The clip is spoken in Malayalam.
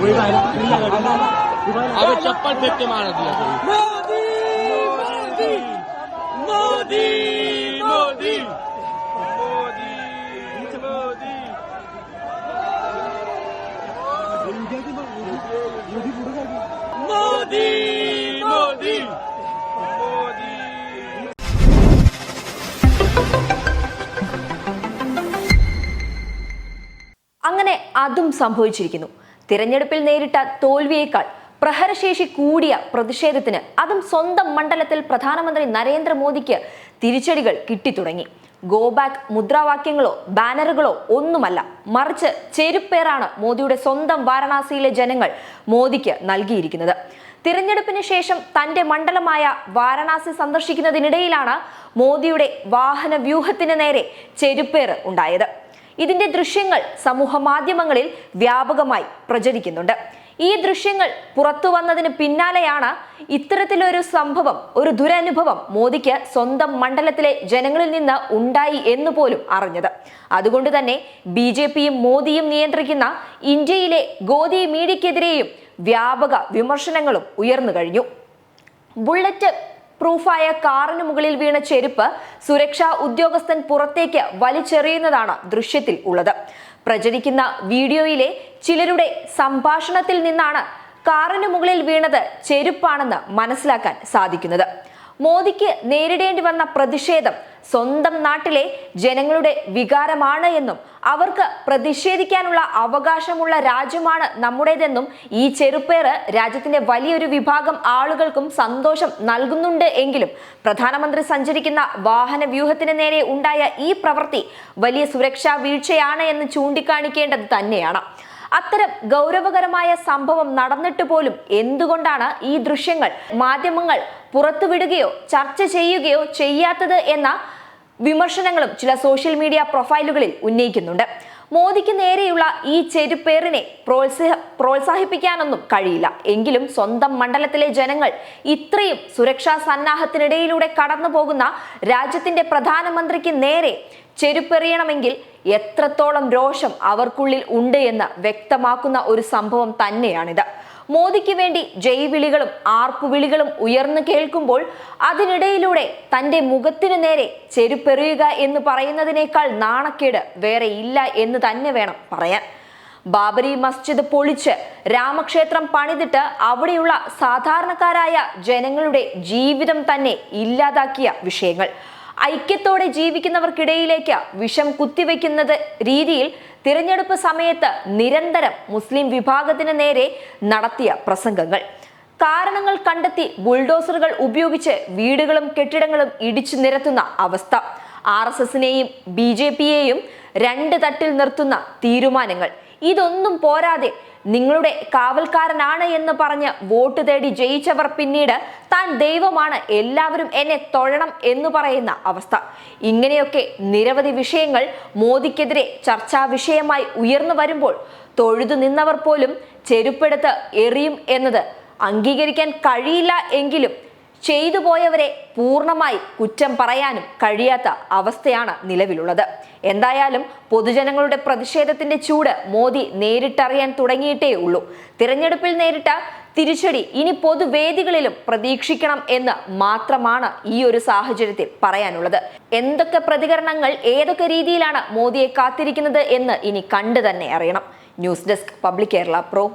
अबे चप्पल फेंक के मार दिया मोदी मोदी मोदी मोदी मोदी അങ്ങനെ അതും സംഭവിച്ചിരിക്കുന്നു. തിരഞ്ഞെടുപ്പിൽ നേരിട്ട തോൽവിയേക്കാൾ പ്രഹരശേഷി കൂടിയ പ്രതിഷേധത്തിന് അതും സ്വന്തം മണ്ഡലത്തിൽ പ്രധാനമന്ത്രി നരേന്ദ്രമോദിക്ക് തിരിച്ചടികൾ കിട്ടിത്തുടങ്ങി. ഗോ ബാക്ക് മുദ്രാവാക്യങ്ങളോ ബാനറുകളോ ഒന്നുമല്ല, മറിച്ച് ചെരുപ്പേറാണ് മോദിയുടെ സ്വന്തം വാരണാസിയിലെ ജനങ്ങൾ മോദിക്ക് നൽകിയിരിക്കുന്നത്. തിരഞ്ഞെടുപ്പിന് ശേഷം തന്റെ മണ്ഡലമായ വാരണാസി സന്ദർശിക്കുന്നതിനിടയിലാണ് മോദിയുടെ വാഹന വ്യൂഹത്തിന് നേരെ ചെരുപ്പേറ് ഉണ്ടായത്. ഇതിന്റെ ദൃശ്യങ്ങൾ സമൂഹ മാധ്യമങ്ങളിൽ വ്യാപകമായി പ്രചരിക്കുന്നുണ്ട്. ഈ ദൃശ്യങ്ങൾ പുറത്തു വന്നതിന് പിന്നാലെയാണ് ഇത്തരത്തിലൊരു സംഭവം, ഒരു ദുരനുഭവം മോദിക്ക് സ്വന്തം മണ്ഡലത്തിലെ ജനങ്ങളിൽ നിന്ന് ഉണ്ടായി എന്ന് പോലും അറിഞ്ഞത്. അതുകൊണ്ട് തന്നെ BJPയും മോദിയും നിയന്ത്രിക്കുന്ന ഇന്ത്യയിലെ ഗോദി മീഡിയക്കെതിരെയും വ്യാപക വിമർശനങ്ങളും ഉയർന്നു കഴിഞ്ഞു. ബുള്ളറ്റ് പ്രൂഫായ കാറിന് മുകളിൽ വീണ ചെരുപ്പ് സുരക്ഷാ ഉദ്യോഗസ്ഥൻ പുറത്തേക്ക് വലിച്ചെറിയുന്നതാണ് ദൃശ്യത്തിൽ ഉള്ളത്. പ്രചരിക്കുന്ന വീഡിയോയിലെ ചിലരുടെ സംഭാഷണത്തിൽ നിന്നാണ് കാറിന് മുകളിൽ വീണത് ചെരുപ്പാണെന്ന് മനസ്സിലാക്കാൻ സാധിക്കുന്നത്. മോദിക്ക് നേരിടേണ്ടി വന്ന പ്രതിഷേധം സ്വന്തം നാട്ടിലെ ജനങ്ങളുടെ വികാരമാണ് എന്നും അവർക്ക് പ്രതിഷേധിക്കാനുള്ള അവകാശമുള്ള രാജ്യമാണ് നമ്മുടേതെന്നും ഈ ചെരുപ്പേറ് രാജ്യത്തിന്റെ വലിയൊരു വിഭാഗം ആളുകൾക്കും സന്തോഷം നൽകുന്നുണ്ട് എങ്കിലും പ്രധാനമന്ത്രി സഞ്ചരിക്കുന്ന വാഹന വ്യൂഹത്തിന് നേരെ ഉണ്ടായ ഈ പ്രവൃത്തി വലിയ സുരക്ഷാ വീഴ്ചയാണ് എന്ന് ചൂണ്ടിക്കാണിക്കേണ്ടത് തന്നെയാണ്. അത്തരം ഗൗരവകരമായ സംഭവം നടന്നിട്ട് പോലും എന്തുകൊണ്ടാണ് ഈ ദൃശ്യങ്ങൾ മാധ്യമങ്ങൾ പുറത്തുവിടുകയോ ചർച്ച ചെയ്യുകയോ ചെയ്യാത്തത് എന്ന വിമർശനങ്ങളും ചില സോഷ്യൽ മീഡിയ പ്രൊഫൈലുകളിൽ ഉന്നയിക്കുന്നുണ്ട്. മോദിക്ക് നേരെയുള്ള ഈ ചെരുപ്പേറിനെ പ്രോത്സാഹിപ്പിക്കാനൊന്നും കഴിയില്ല. എങ്കിലും സ്വന്തം മണ്ഡലത്തിലെ ജനങ്ങൾ ഇത്രയും സുരക്ഷാ സന്നാഹത്തിനിടയിലൂടെ കടന്നു പോകുന്ന രാജ്യത്തിന്റെ പ്രധാനമന്ത്രിക്ക് നേരെ ചെരുപ്പെറിയണമെങ്കിൽ എത്രത്തോളം രോഷം അവർക്കുള്ളിൽ ഉണ്ട് എന്ന് വ്യക്തമാക്കുന്ന ഒരു സംഭവം തന്നെയാണിത്. മോദിക്ക് വേണ്ടി ജയ് വിളികളും ആർപ്പുവിളികളും ഉയർന്നു കേൾക്കുമ്പോൾ അതിനിടയിലൂടെ തന്റെ മുഖത്തിനു നേരെ ചെരുപ്പെറിയുക എന്ന് പറയുന്നതിനേക്കാൾ നാണക്കേട് വേറെ ഇല്ല എന്ന് തന്നെ വേണം പറയാൻ. ബാബരി മസ്ജിദ് പൊളിച്ച് രാമക്ഷേത്രം പണിതിട്ട് അവിടെയുള്ള സാധാരണക്കാരായ ജനങ്ങളുടെ ജീവിതം തന്നെ ഇല്ലാതാക്കിയ വിഷയങ്ങൾ, ഐക്യത്തോടെ ജീവിക്കുന്നവർക്കിടയിലേക്ക് വിഷം കുത്തിവെക്കുന്നത് രീതിയിൽ തിരഞ്ഞെടുപ്പ് സമയത്ത് നിരന്തരം മുസ്ലിം വിഭാഗത്തിന് നേരെ നടത്തിയ പ്രസംഗങ്ങൾ, കാരണങ്ങൾ കണ്ടെത്തി ബുൾഡോസറുകൾ ഉപയോഗിച്ച് വീടുകളും കെട്ടിടങ്ങളും ഇടിച്ചു നിരത്തുന്ന അവസ്ഥ, RSSനെയും BJPയെയും രണ്ട് തട്ടിൽ നിർത്തുന്ന തീരുമാനങ്ങൾ, ഇതൊന്നും പോരാതെ നിങ്ങളുടെ കാവൽക്കാരനാണ് എന്ന് പറഞ്ഞ് വോട്ട് തേടി ജയിച്ചവർ പിന്നീട് താൻ ദൈവമാണ്, എല്ലാവരും എന്നെ തൊഴണം എന്ന് പറയുന്ന അവസ്ഥ. ഇങ്ങനെയൊക്കെ നിരവധി വിഷയങ്ങൾ മോദിക്കെതിരെ ചർച്ചാ വിഷയമായി ഉയർന്നു വരുമ്പോൾ തൊഴുതു നിന്നവർ പോലും ചെരുപ്പെടുത്ത് എറിയും എന്നത് അംഗീകരിക്കാൻ കഴിയില്ല. എങ്കിലും ചെയ്തു പോയവരെ പൂർണ്ണമായി കുറ്റം പറയാനും കഴിയാത്ത അവസ്ഥയാണ് നിലവിലുള്ളത്. എന്തായാലും പൊതുജനങ്ങളുടെ പ്രതിഷേധത്തിന്റെ ചൂട് മോദി നേരിട്ടറിയാൻ തുടങ്ങിയിട്ടേ ഉള്ളൂ. തിരഞ്ഞെടുപ്പിൽ നേരിട്ട തിരിച്ചടി ഇനി പൊതുവേദികളിലും പ്രതീക്ഷിക്കണം എന്ന് മാത്രമാണ് ഈ ഒരു സാഹചര്യത്തിൽ പറയാനുള്ളത്. എന്തൊക്കെ പ്രതികരണങ്ങൾ ഏതൊക്കെ രീതിയിലാണ് മോദിയെ കാത്തിരിക്കുന്നത് എന്ന് ഇനി കണ്ടു തന്നെ അറിയണം. News desk public Kerala pro.